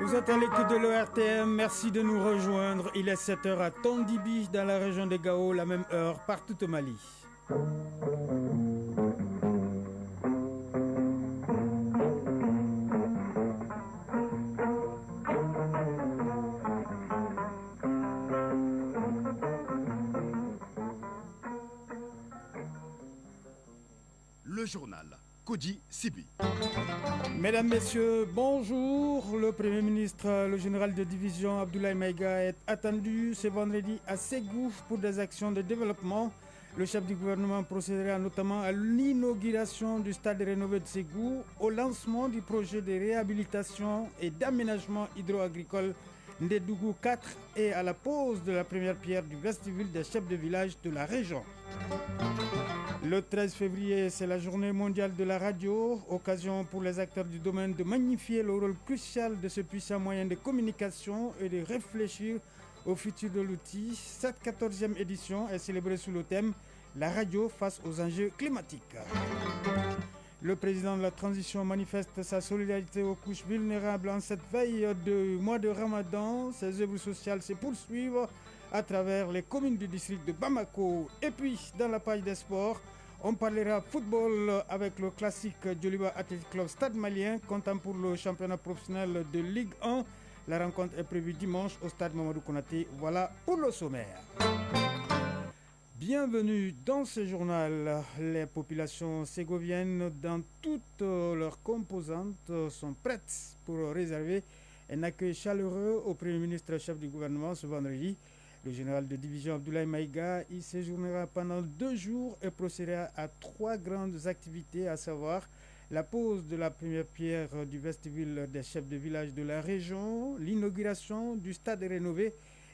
Vous êtes à l'écoute de l'ORTM, merci de nous rejoindre. Il est 7h à Tondibi dans la région de Gao, la même heure partout au Mali. Le journal Kodi Sibi. Mesdames, Messieurs, bonjour. Le Premier ministre, le général de division Abdoulaye Maïga est attendu ce vendredi à Ségou pour des actions de développement. Le chef du gouvernement procédera notamment à l'inauguration du stade rénové de Ségou, au lancement du projet de réhabilitation et d'aménagement hydro-agricole Ndedougou 4 et à la pose de la première pierre du vestibule des chefs de village de la région. Le 13 février, c'est la journée mondiale de la radio, occasion pour les acteurs du domaine de magnifier le rôle crucial de ce puissant moyen de communication et de réfléchir au futur de l'outil. Cette 14e édition est célébrée sous le thème « La radio face aux enjeux climatiques ». Le président de la transition manifeste sa solidarité aux couches vulnérables en cette veille de mois de Ramadan. Ses œuvres sociales se poursuivent à travers les communes du district de Bamako. Et puis, dans la page des sports, on parlera football avec le classique Djoliba Athletic Club Stade Malien, comptant pour le championnat professionnel de Ligue 1. La rencontre est prévue dimanche au stade Mamadou Konaté. Voilà pour le sommaire. Bienvenue dans ce journal. Les populations ségoviennes, dans toutes leurs composantes, sont prêtes pour réserver un accueil chaleureux au Premier ministre chef du gouvernement ce vendredi. Le général de division Abdoulaye Maïga y séjournera pendant 2 jours et procédera à 3 grandes activités, à savoir la pose de la première pierre du vestibule des chefs de village de la région, l'inauguration du stade rénové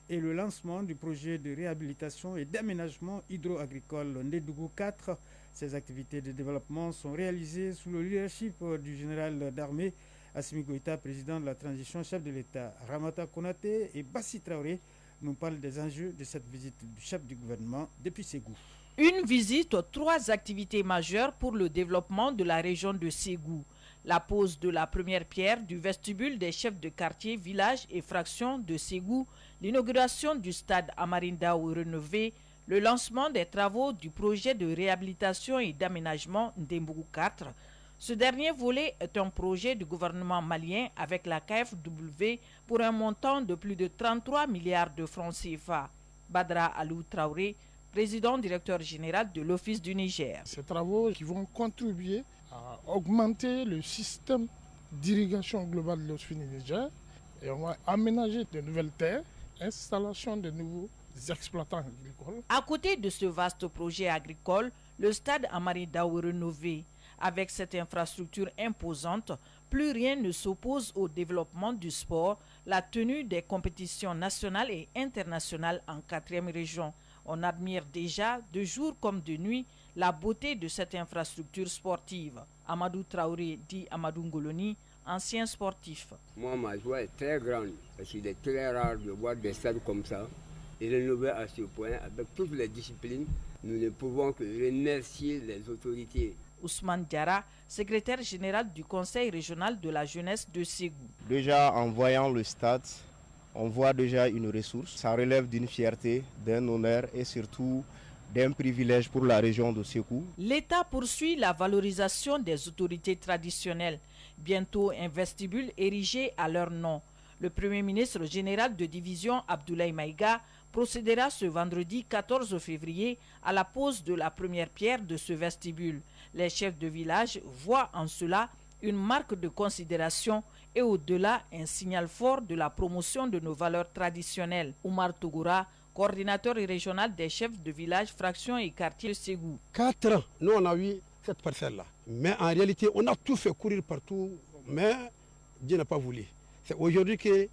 et le lancement du projet de réhabilitation et d'aménagement hydro-agricole Ndedougou 4. Ces activités de développement sont réalisées sous le leadership du général d'armée Assimi Goïta, président de la transition, chef de l'État. Ramata Konaté et Bassi Traoré nous parle des enjeux de cette visite du chef du gouvernement depuis Ségou. Une visite aux 3 activités majeures pour le développement de la région de Ségou. La pose de la première pierre du vestibule des chefs de quartier, villages et fractions de Ségou, l'inauguration du stade Amarindao rénové, le lancement des travaux du projet de réhabilitation et d'aménagement Ndembougou 4. Ce dernier volet est un projet du gouvernement malien avec la KfW pour un montant de plus de 33 milliards de francs CFA. Badra Alou Traoré, président directeur général de l'Office du Niger. Ces travaux qui vont contribuer à augmenter le système d'irrigation globale de l'Office du Niger et on va aménager de nouvelles terres, installation de nouveaux exploitants agricoles. À côté de ce vaste projet agricole, le stade Amarindao rénové. Avec cette infrastructure imposante, plus rien ne s'oppose au développement du sport, la tenue des compétitions nationales et internationales en 4e région. On admire déjà, de jour comme de nuit, la beauté de cette infrastructure sportive. Amadou Traoré dit Amadou Ngoloni, ancien sportif. Moi, ma joie est très grande parce qu'il est très rare de voir des stades comme ça et rénover à ce point avec toutes les disciplines. Nous ne pouvons que remercier les autorités. Ousmane Diara, secrétaire général du Conseil régional de la jeunesse de Ségou. Déjà en voyant le stade, on voit déjà une ressource. Ça relève d'une fierté, d'un honneur et surtout d'un privilège pour la région de Ségou. L'État poursuit la valorisation des autorités traditionnelles. Bientôt un vestibule érigé à leur nom. Le Premier ministre général de division Abdoulaye Maïga procédera ce vendredi 14 février à la pose de la première pierre de ce vestibule. Les chefs de village voient en cela une marque de considération et au-delà un signal fort de la promotion de nos valeurs traditionnelles. Oumar Tougoura, coordinateur régional des chefs de village, fractions et quartiers Ségou. 4 ans, nous on a eu cette parcelle-là. Mais en réalité, on a tout fait courir partout, mais Dieu n'a pas voulu. C'est aujourd'hui que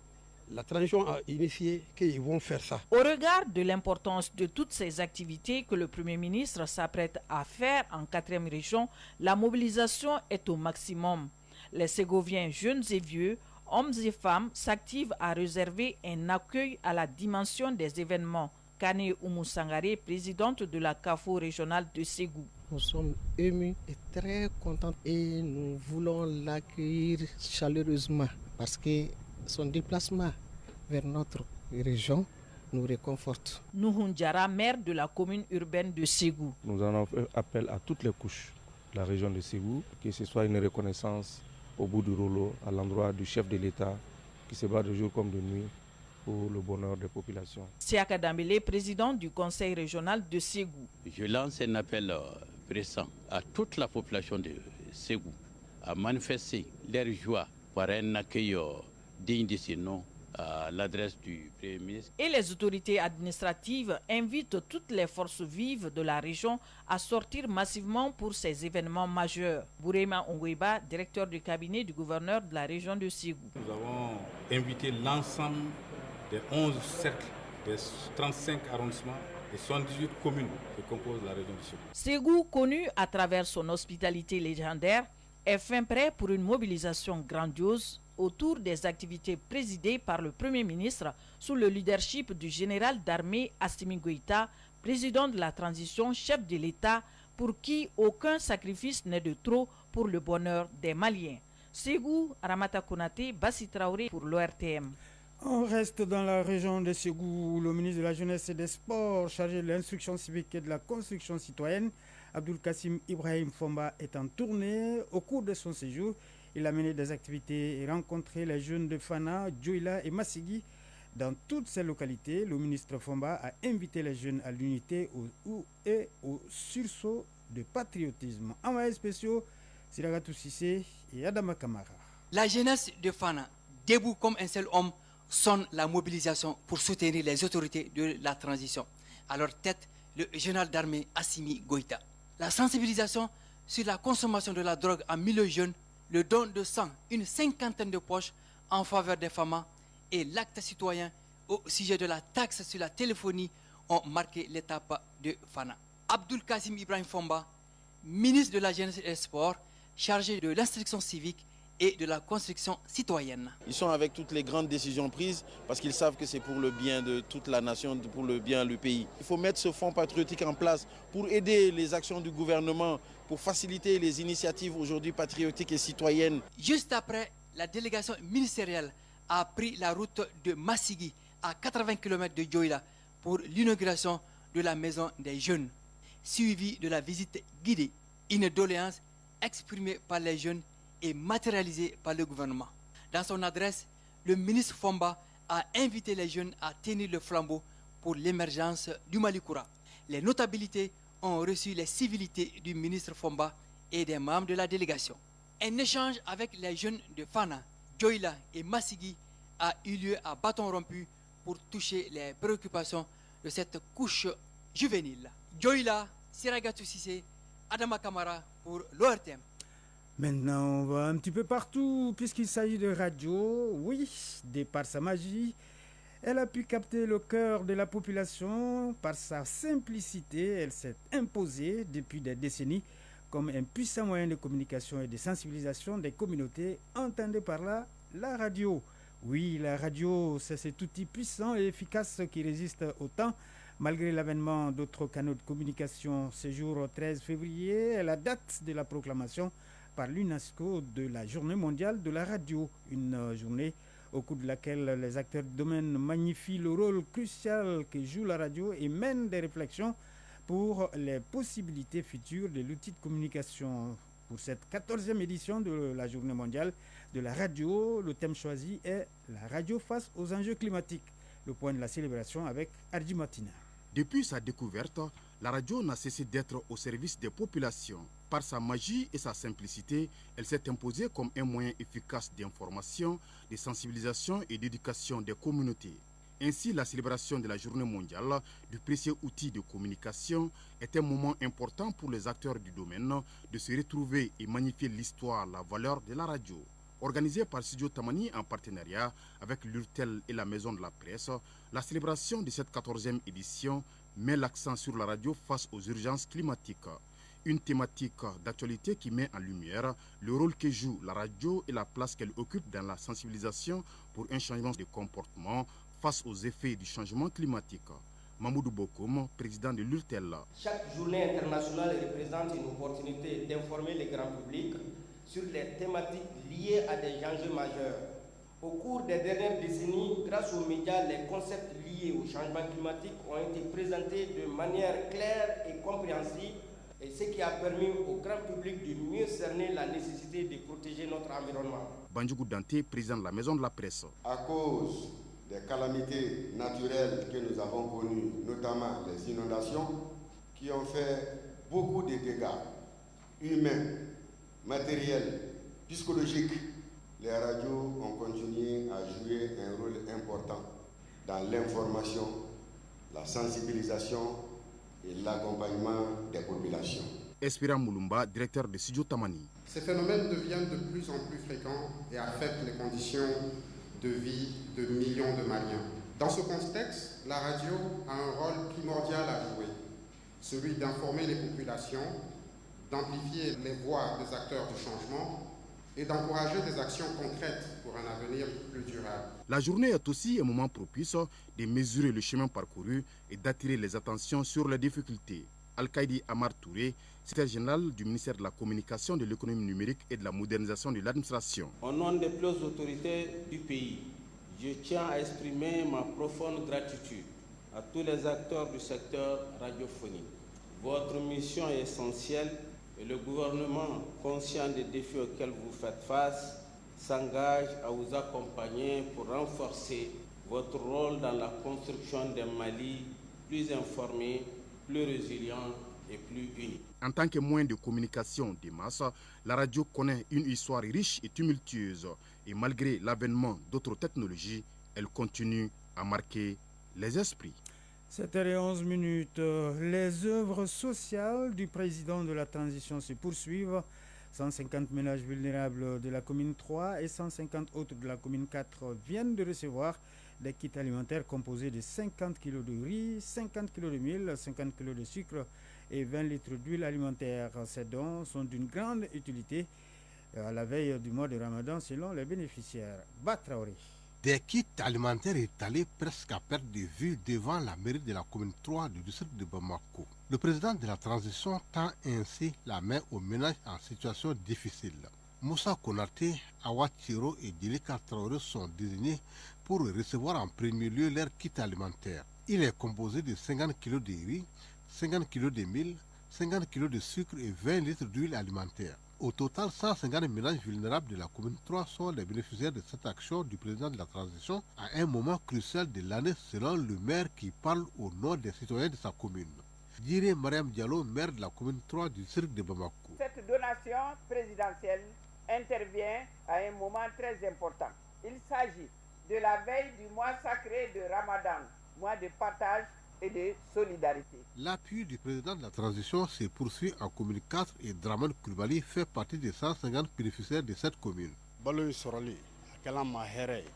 la transition a initié qu'ils vont faire ça. Au regard de l'importance de toutes ces activités que le Premier ministre s'apprête à faire en 4e région, la mobilisation est au maximum. Les Ségoviens jeunes et vieux, hommes et femmes s'activent à réserver un accueil à la dimension des événements. Kane Oumou Sangaré, présidente de la CAFO régionale de Ségou. Nous sommes émus et très contents et nous voulons l'accueillir chaleureusement parce que son déplacement vers notre région nous réconforte. Nuhun Diarra, maire de la commune urbaine de Ségou. Nous allons faire appel à toutes les couches de la région de Ségou, que ce soit une reconnaissance au bout du rouleau à l'endroit du chef de l'État qui se bat de jour comme de nuit pour le bonheur des populations. Siaka Dambélé, président du conseil régional de Ségou. Je lance un appel pressant à toute la population de Ségou à manifester leur joie par un accueil digne de ce nom à l'adresse du Premier ministre. Et les autorités administratives invitent toutes les forces vives de la région à sortir massivement pour ces événements majeurs. Bourema Ongweba, directeur du cabinet du gouverneur de la région de Ségou. Nous avons invité l'ensemble des 11 cercles, des 35 arrondissements, des 78 communes qui composent la région de Ségou. Ségou, connu à travers son hospitalité légendaire, est fin prêt pour une mobilisation grandiose autour des activités présidées par le Premier ministre sous le leadership du général d'armée Assimi Goïta, président de la transition, chef de l'État, pour qui aucun sacrifice n'est de trop pour le bonheur des Maliens. Ségou, Ramata Konaté, Bassi Traoré pour l'ORTM. On reste dans la région de Ségou. Le ministre de la Jeunesse et des Sports, chargé de l'instruction civique et de la construction citoyenne, Abdul Kassim Ibrahim Fomba, est en tournée. Au cours de son séjour, il a mené des activités et rencontré les jeunes de Fana, Djoila et Massigi. Dans toutes ces localités, le ministre Fomba a invité les jeunes à l'unité et au sursaut de patriotisme. Envoyés spéciaux, Siragatou Sissé et Adama Kamara. La jeunesse de Fana, debout comme un seul homme, sonne la mobilisation pour soutenir les autorités de la transition. À leur tête, le général d'armée Assimi Goïta. La sensibilisation sur la consommation de la drogue en milieu jeune, le don de sang, une 50aine de poches en faveur des femmes et l'acte citoyen au sujet de la taxe sur la téléphonie ont marqué l'étape de Fana. Abdul Kassim Ibrahim Fomba, ministre de la Jeunesse et des Sports, chargé de l'instruction civique et de la construction citoyenne. Ils sont avec toutes les grandes décisions prises parce qu'ils savent que c'est pour le bien de toute la nation, pour le bien du pays. Il faut mettre ce fonds patriotique en place pour aider les actions du gouvernement, pour faciliter les initiatives aujourd'hui patriotiques et citoyennes. Juste après, la délégation ministérielle a pris la route de Massigi à 80 km de Djoila pour l'inauguration de la maison des jeunes, suivie de la visite guidée, une doléance exprimée par les jeunes et matérialisé par le gouvernement. Dans son adresse, le ministre Fomba a invité les jeunes à tenir le flambeau pour l'émergence du Malikoura. Les notabilités ont reçu les civilités du ministre Fomba et des membres de la délégation. Un échange avec les jeunes de Fana, Djoila et Massigi a eu lieu à bâton rompu pour toucher les préoccupations de cette couche juvénile. Djoila, Siragatou Sissé, Adama Kamara pour l'ORTM. Maintenant, on va un petit peu partout, puisqu'il s'agit de radio. Oui, de par sa magie, elle a pu capter le cœur de la population. Par sa simplicité, elle s'est imposée depuis des décennies comme un puissant moyen de communication et de sensibilisation des communautés. Entendez par là la radio. Oui, la radio, c'est cet outil puissant et efficace qui résiste au temps. Malgré l'avènement d'autres canaux de communication, ce jour 13 février est la date de la proclamation par l'UNESCO de la Journée mondiale de la radio, une journée au cours de laquelle les acteurs du domaine magnifient le rôle crucial que joue la radio et mènent des réflexions pour les possibilités futures de l'outil de communication. Pour cette 14e édition de la Journée mondiale de la radio, le thème choisi est la radio face aux enjeux climatiques. Le point de la célébration avec Arji Matina. Depuis sa découverte, la radio n'a cessé d'être au service des populations. Par sa magie et sa simplicité, elle s'est imposée comme un moyen efficace d'information, de sensibilisation et d'éducation des communautés. Ainsi, la célébration de la Journée mondiale du précieux outil de communication est un moment important pour les acteurs du domaine de se retrouver et magnifier l'histoire, la valeur de la radio. Organisée par Studio Tamani en partenariat avec l'URTEL et la Maison de la Presse, la célébration de cette 14e édition met l'accent sur la radio face aux urgences climatiques. Une thématique d'actualité qui met en lumière le rôle que joue la radio et la place qu'elle occupe dans la sensibilisation pour un changement de comportement face aux effets du changement climatique. Mamoudou Bokoum, président de l'URTEL. Chaque journée internationale représente une opportunité d'informer le grand public sur les thématiques liées à des enjeux majeurs. Au cours des dernières décennies, grâce aux médias, les concepts liés au changement climatique ont été présentés de manière claire et compréhensible, et ce qui a permis au grand public de mieux cerner la nécessité de protéger notre environnement. Bandjougou Dante, président de la Maison de la Presse. À cause des calamités naturelles que nous avons connues, notamment les inondations, qui ont fait beaucoup de dégâts humains, matériels, psychologiques, les radios ont continué à jouer un rôle important dans l'information, la sensibilisation et l'accompagnement des populations. Espérant Moulumba, directeur de Studio Tamani. Ces phénomènes deviennent de plus en plus fréquents et affectent les conditions de vie de millions de Maliens. Dans ce contexte, la radio a un rôle primordial à jouer, celui d'informer les populations, d'amplifier les voix des acteurs du changement et d'encourager des actions concrètes pour un avenir plus durable. La journée est aussi un moment propice de mesurer le chemin parcouru et d'attirer les attentions sur les difficultés. Al-Qaïdi Amar Touré, secrétaire général du ministère de la Communication, de l'économie numérique et de la modernisation de l'administration. Au nom des plus hautes autorités du pays, je tiens à exprimer ma profonde gratitude à tous les acteurs du secteur radiophonique. Votre mission est essentielle et le gouvernement, conscient des défis auxquels vous faites face, s'engage à vous accompagner pour renforcer votre rôle dans la construction d'un Mali plus informé, plus résilient et plus uni. En tant que moyen de communication des masses, la radio connaît une histoire riche et tumultueuse. Et malgré l'avènement d'autres technologies, elle continue à marquer les esprits. 7h11. Les œuvres sociales du président de la transition se poursuivent. 150 ménages vulnérables de la commune 3 et 150 autres de la commune 4 viennent de recevoir des kits alimentaires composés de 50 kg de riz, 50 kg de mil, 50 kg de sucre et 20 litres d'huile alimentaire. Ces dons sont d'une grande utilité à la veille du mois de Ramadan selon les bénéficiaires. Batraoré. Des kits alimentaires étalés presque à perte de vue devant la mairie de la commune 3 du district de Bamako. Le président de la transition tend ainsi la main aux ménages en situation difficile. Moussa Konaté, Awa Tiro et Dilika Traoré sont désignés pour recevoir en premier lieu leur kit alimentaire. Il est composé de 50 kg de riz, 50 kg de mil, 50 kg de sucre et 20 litres d'huile alimentaire. Au total, 150 ménages vulnérables de la commune 3 sont les bénéficiaires de cette action du président de la transition à un moment crucial de l'année selon le maire qui parle au nom des citoyens de sa commune. Diré Mariam Diallo, maire de la commune 3 du district de Bamako. Cette donation présidentielle intervient à un moment très important. Il s'agit de la veille du mois sacré de Ramadan, mois de partage et de solidarité. L'appui du président de la transition se poursuit en commune 4 et Draman Koulibaly fait partie des 150 bénéficiaires de cette commune.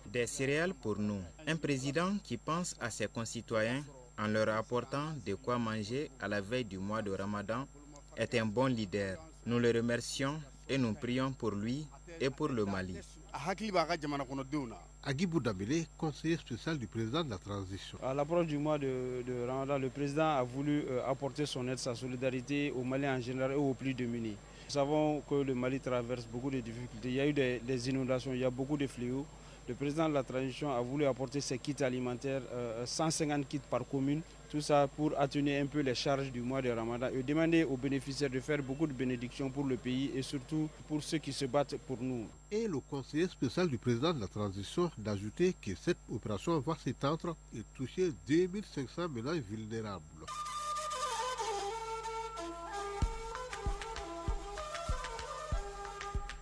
Des céréales pour nous. Un président qui pense à ses concitoyens en leur apportant de quoi manger à la veille du mois de Ramadan est un bon leader. Nous le remercions et nous prions pour lui et pour le Mali. Agibou Dabélé, conseiller spécial du président de la transition. À l'approche du mois de Ramadan, le président a voulu apporter son aide, sa solidarité aux Maliens en général et aux plus démunis. Nous savons que le Mali traverse beaucoup de difficultés. Il y a eu des inondations, il y a beaucoup de fléaux. Le président de la transition a voulu apporter ses kits alimentaires, 150 kits par commune, tout ça pour atténuer un peu les charges du mois de Ramadan et demander aux bénéficiaires de faire beaucoup de bénédictions pour le pays et surtout pour ceux qui se battent pour nous. Et le conseiller spécial du président de la transition d'ajouter que cette opération va s'étendre et toucher 2500 ménages vulnérables.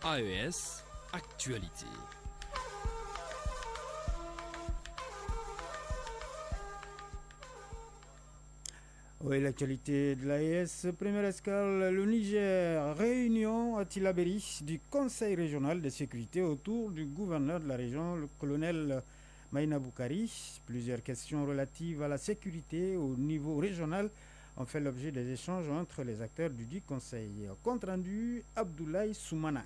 AES Actualité. Oui, l'actualité de l'AES, première escale, le Niger, réunion à Tillabéri du Conseil régional de sécurité autour du gouverneur de la région, le colonel Maïna Boukari. Plusieurs questions relatives à la sécurité au niveau régional ont fait l'objet des échanges entre les acteurs du dit conseil. Compte rendu, Abdoulaye Soumana.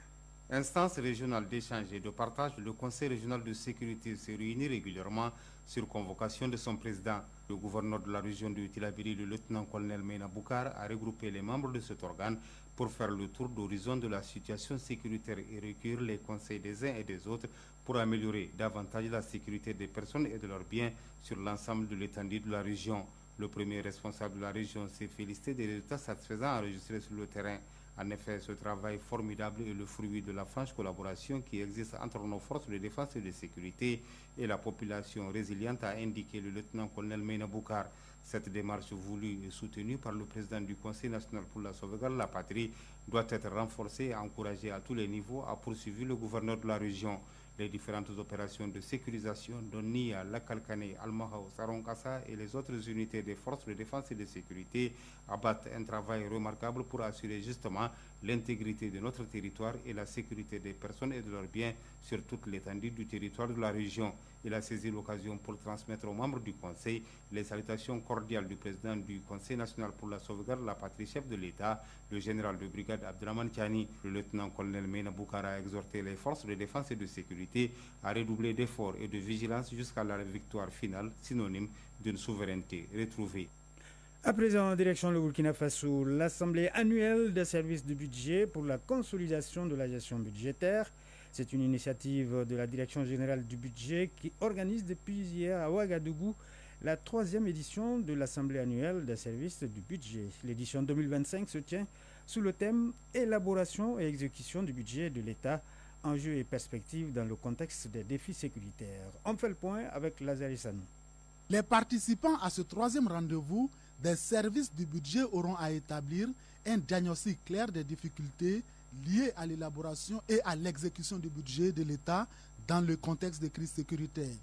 Instance régionale d'échange et de partage, le Conseil régional de sécurité se réunit régulièrement sur convocation de son président. Le gouverneur de la région de Tillabéri, le lieutenant-colonel Maïna Boukar, a regroupé les membres de cet organe pour faire le tour d'horizon de la situation sécuritaire et recueillir les conseils des uns et des autres pour améliorer davantage la sécurité des personnes et de leurs biens sur l'ensemble de l'étendue de la région. Le premier responsable de la région s'est félicité des résultats satisfaisants enregistrés sur le terrain. En effet, ce travail formidable est le fruit de la franche collaboration qui existe entre nos forces de défense et de sécurité et la population résiliente, a indiqué le lieutenant-colonel Meina Boukar. Cette démarche voulue et soutenue par le président du Conseil national pour la sauvegarde de la patrie doit être renforcée et encouragée à tous les niveaux, a poursuivi le gouverneur de la région. Les différentes opérations de sécurisation dont NIA, Lakalkane, Almahao, Saronkassa et les autres unités des forces de défense et de sécurité abattent un travail remarquable pour assurer justement l'intégrité de notre territoire et la sécurité des personnes et de leurs biens sur toute l'étendue du territoire de la région. Il a saisi l'occasion pour transmettre aux membres du Conseil les salutations cordiales du président du Conseil national pour la sauvegarde de la patrie, chef de l'État, le général de brigade Abdraman Tiani. Le lieutenant-colonel Meina Boukara a exhorté les forces de défense et de sécurité à redoubler d'efforts et de vigilance jusqu'à la victoire finale, synonyme d'une souveraineté retrouvée. À présent, en direction le Burkina Faso, l'Assemblée annuelle des services du budget pour la consolidation de la gestion budgétaire. C'est une initiative de la Direction générale du budget qui organise depuis hier à Ouagadougou la 3e édition de l'Assemblée annuelle des services du budget. L'édition 2025 se tient sous le thème « Élaboration et exécution du budget de l'État, enjeux et perspectives dans le contexte des défis sécuritaires ». On fait le point avec Lazare Sanou. Les participants à ce 3e rendez-vous des services du budget auront à établir un diagnostic clair des difficultés liées à l'élaboration et à l'exécution du budget de l'État dans le contexte de crise sécuritaire,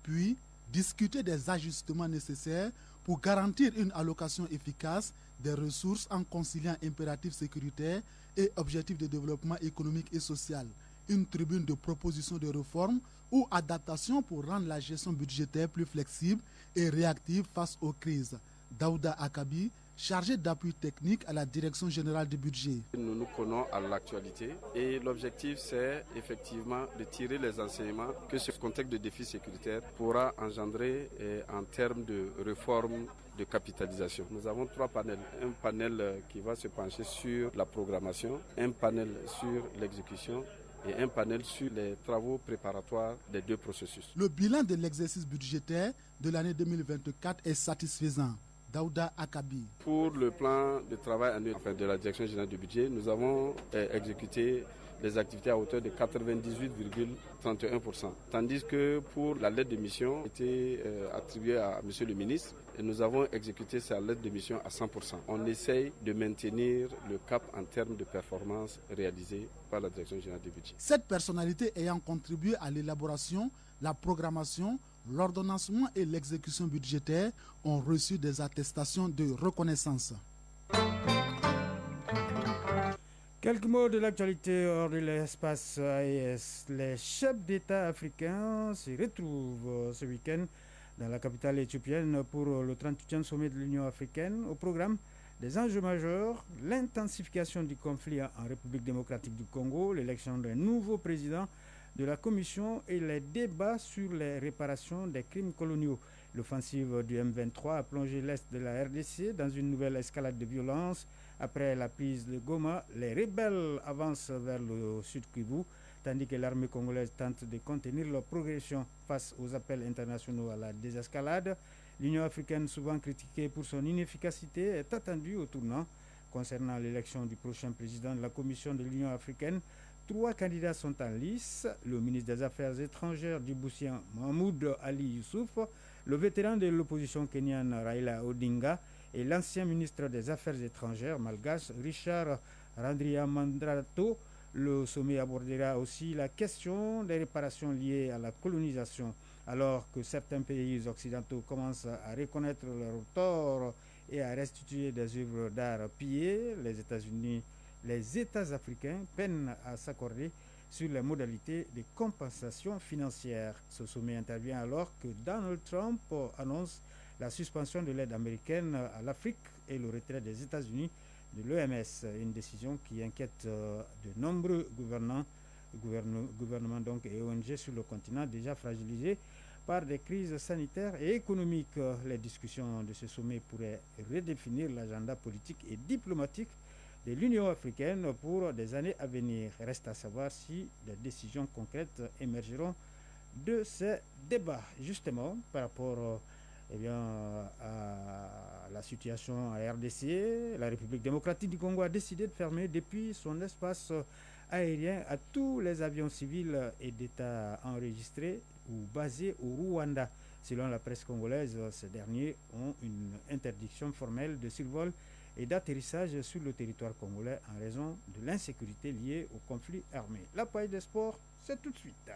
puis discuter des ajustements nécessaires pour garantir une allocation efficace des ressources en conciliant impératifs sécuritaires et objectifs de développement économique et social, une tribune de propositions de réforme ou adaptation pour rendre la gestion budgétaire plus flexible et réactive face aux crises. Daouda Akabi, chargé d'appui technique à la Direction générale du budget. Nous nous connaissons à l'actualité et l'objectif c'est effectivement de tirer les enseignements que ce contexte de défi sécuritaire pourra engendrer en termes de réforme de capitalisation. Nous avons 3 panels. Un panel qui va se pencher sur la programmation, un panel sur l'exécution et un panel sur les travaux préparatoires des 2 processus. Le bilan de l'exercice budgétaire de l'année 2024 est satisfaisant. Daouda Akabi. Pour le plan de travail annuel de la Direction générale du budget, nous avons exécuté les activités à hauteur de 98,31%. Tandis que pour la lettre de mission été attribuée à M. le ministre, et nous avons exécuté sa lettre de mission à 100%. On essaye de maintenir le cap en termes de performance réalisée par la Direction générale du budget. Cette personnalité ayant contribué à l'élaboration, la programmation, l'ordonnancement et l'exécution budgétaire ont reçu des attestations de reconnaissance. Quelques mots de l'actualité hors de l'espace AES. Les chefs d'État africains se retrouvent ce week-end dans la capitale éthiopienne pour le 38e sommet de l'Union africaine. Au programme, des enjeux majeurs, l'intensification du conflit en République démocratique du Congo, l'élection d'un nouveau président de la Commission et les débats sur les réparations des crimes coloniaux. L'offensive du M23 a plongé l'Est de la RDC dans une nouvelle escalade de violence. Après la prise de Goma, les rebelles avancent vers le sud Kivu, tandis que l'armée congolaise tente de contenir leur progression face aux appels internationaux à la désescalade. L'Union africaine, souvent critiquée pour son inefficacité, est attendue au tournant. Concernant l'élection du prochain président de la Commission de l'Union africaine, 3 candidats sont en lice. Le ministre des Affaires étrangères djiboutien Mahmoud Ali Youssouf, le vétéran de l'opposition kenyane Raila Odinga et l'ancien ministre des Affaires étrangères malgache Richard Randriamandrato. Le sommet abordera aussi la question des réparations liées à la colonisation. Alors que certains pays occidentaux commencent à reconnaître leurs torts et à restituer des œuvres d'art pillées, les États africains peinent à s'accorder sur les modalités de compensation financière. Ce sommet intervient alors que Donald Trump annonce la suspension de l'aide américaine à l'Afrique et le retrait des États-Unis de l'OMS, une décision qui inquiète de nombreux gouvernements donc, et ONG sur le continent déjà fragilisés par des crises sanitaires et économiques. Les discussions de ce sommet pourraient redéfinir l'agenda politique et diplomatique de l'Union africaine pour des années à venir. Reste à savoir si des décisions concrètes émergeront de ces débats, justement, par rapport à la situation à RDC. La République démocratique du Congo a décidé de fermer depuis son espace aérien à tous les avions civils et d'État enregistrés ou basés au Rwanda. Selon la presse congolaise, ces derniers ont une interdiction formelle de survol et d'atterrissage sur le territoire congolais en raison de l'insécurité liée au conflit armé. La page des sports, c'est tout de suite.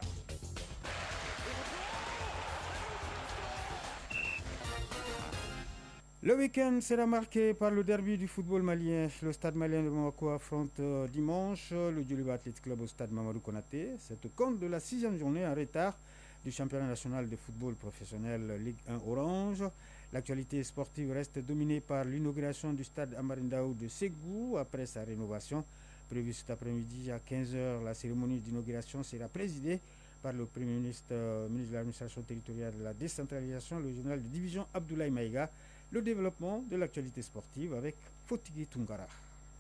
Le week-end sera marqué par le derby du football malien. Le stade malien de Bamako affronte dimanche le Djoliba Athletic Club au stade Mamadou Konaté. C'est au compte de la 6e journée en retard du championnat national de football professionnel Ligue 1 Orange. L'actualité sportive reste dominée par l'inauguration du stade Amarindao de Ségou après sa rénovation. Prévue cet après-midi à 15h, la cérémonie d'inauguration sera présidée par le Premier ministre, ministre de l'administration territoriale et de la décentralisation, le général de division Abdoulaye Maïga. Le développement de l'actualité sportive avec Fotigui Tungara.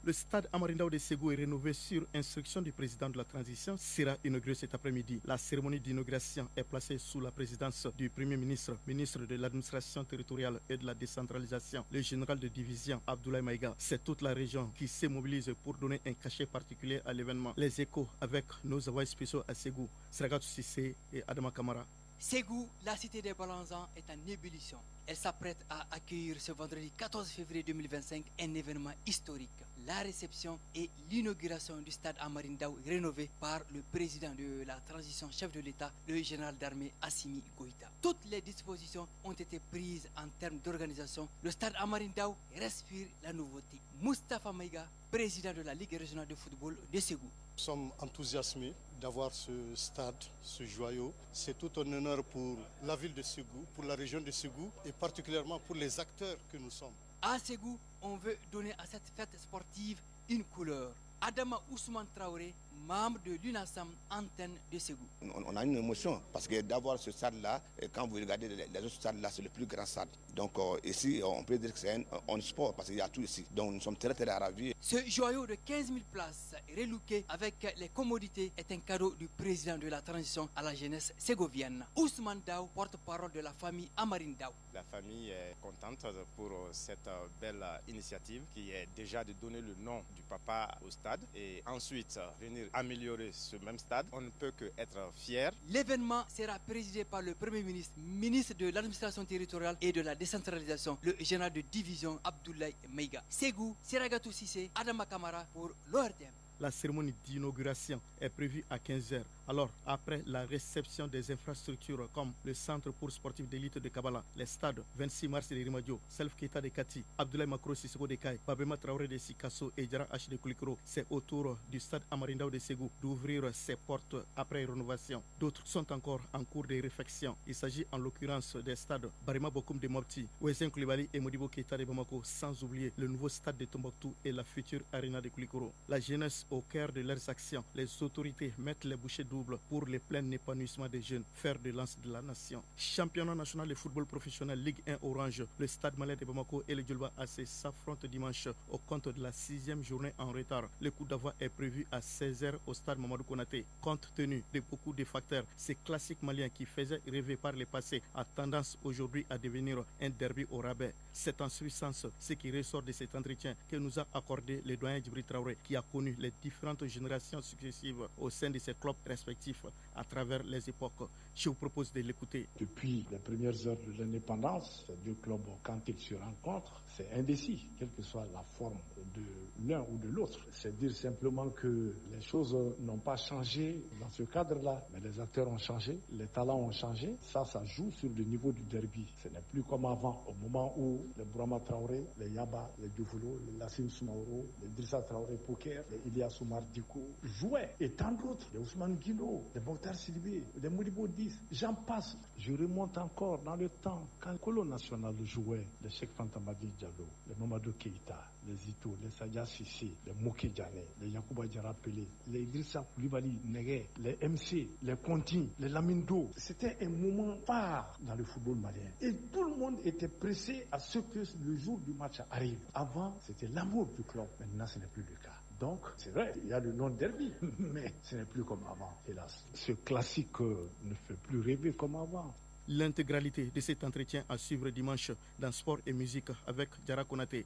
Le stade Amarindao de Ségou est rénové sur instruction du président de la transition, sera inauguré cet après-midi. La cérémonie d'inauguration est placée sous la présidence du Premier ministre, ministre de l'administration territoriale et de la décentralisation, le général de division Abdoulaye Maïga. C'est toute la région qui se mobilise pour donner un cachet particulier à l'événement. Les échos avec nos envoyés spéciaux à Ségou, Sragatou Sissé et Adama Kamara. Ségou, la cité des Balanzans, est en ébullition. Elle s'apprête à accueillir ce vendredi 14 février 2025 un événement historique. La réception et l'inauguration du stade Amarindao rénové par le président de la transition chef de l'État, le général d'armée Assimi Goïta. Toutes les dispositions ont été prises en termes d'organisation. Le stade Amarindao respire la nouveauté. Moustapha Maïga, président de la Ligue régionale de football de Ségou. Nous sommes enthousiasmés d'avoir ce stade, ce joyau. C'est tout un honneur pour la ville de Ségou, pour la région de Ségou et particulièrement pour les acteurs que nous sommes. À Ségou, on veut donner à cette fête sportive une couleur. Adama Ousmane Traoré, membre de l'UNASAM, antenne de Ségou. On a une émotion parce que d'avoir ce stade-là, quand vous regardez les autres stades-là, c'est le plus grand stade. Donc ici, on peut dire que c'est un sport parce qu'il y a tout ici. Donc nous sommes très très ravis. Ce joyau de 15 000 places, relooké avec les commodités, est un cadeau du président de la transition à la jeunesse ségovienne. Ousmane Dao, porte-parole de la famille Amarindao. La famille est contente pour cette belle initiative qui est déjà de donner le nom du papa au stade et ensuite venir améliorer ce même stade. On ne peut que être fier. L'événement sera présidé par le Premier ministre, ministre de l'administration territoriale et de la décentralisation, le général de division Abdoulaye Maïga. Ségou, Sragatou Sissé, Adama Kamara pour l'ORTM. La cérémonie d'inauguration est prévue à 15h. Alors, après la réception des infrastructures comme le centre pour sportifs d'élite de Kabbalah, les stades 26 mars de Rimadio, Self Keita de Kati, Abdoulaye Makro Sissoko de Kai, Babema Traoré de Sikasso et Djara H de Koulikoro, c'est au tour du stade Amarindao de Ségou d'ouvrir ses portes après rénovation. D'autres sont encore en cours de réflexion. Il s'agit en l'occurrence des stades Barima Bokoum de Mopti, Ouezen Koulibaly et Modibo Keita de Bamako, sans oublier le nouveau stade de Tombouctou et la future arena de Koulikoro. La jeunesse au cœur de leurs actions, les autorités mettent les bouchées doubles pour le plein épanouissement des jeunes, fer de lance de la nation. Championnat national de football professionnel Ligue 1 Orange, le stade malais de Bamako et le Djoliba AC s'affrontent dimanche au compte de la 6e journée en retard. Le coup d'envoi est prévu à 16h au stade Mamadou Konaté. Compte tenu de beaucoup de facteurs, ces classiques maliens qui faisaient rêver par le passé a tendance aujourd'hui à devenir un derby au rabais. C'est en substance ce qui ressort de cet entretien que nous a accordé le doyen Djibril Traoré, qui a connu les différentes générations successives au sein de ses clubs respectifs à travers les époques. Je vous propose de l'écouter. Depuis les premières heures de l'indépendance, ces deux clubs, quand ils se rencontrent, c'est indécis, quelle que soit la forme de l'un ou de l'autre. C'est dire simplement que les choses n'ont pas changé dans ce cadre-là, mais les acteurs ont changé, les talents ont changé. Ça joue sur le niveau du derby. Ce n'est plus comme avant, au moment où les Bourama Traoré, les Yaba, les Dioufolo, les Lassine Soumaoro, les Drissa Traoré Poker, les Ilyas Oumar Diko jouaient, et tant d'autres, les Ousmane Guino, les Mokhtar Sidibé, les Modibo 10, j'en passe. Je remonte encore dans le temps, quand le Colo National jouait, les Cheikh Fantamadi Diallo, les Mamadou Keïta, les Ito, les Sadia Sissi, les Moké Djane, les Yakouba Diarra Pelé, les Idrissa Koulibaly Negué, les MC, les Conti, les Lamindo. C'était un moment phare dans le football malien. Et tout le monde était pressé à ce que le jour du match arrive. Avant, c'était l'amour du club. Maintenant, ce n'est plus le cas. Donc, c'est vrai, il y a le nom derby, mais ce n'est plus comme avant, hélas. Ce classique ne fait plus rêver comme avant. L'intégralité de cet entretien à suivre dimanche dans Sport et Musique avec Diarra Konaté.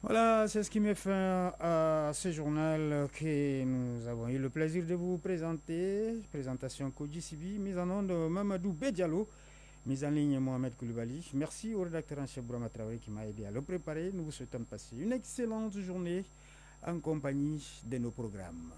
Voilà, c'est ce qui met fin à ce journal que nous avons eu le plaisir de vous présenter. Présentation Koji Sibi, mise en onde Mamadou Bedialo, mise en ligne Mohamed Koulibaly. Merci au rédacteur en chef Brahma Traoré qui m'a aidé à le préparer. Nous vous souhaitons de passer une excellente journée en compagnie de nos programmes.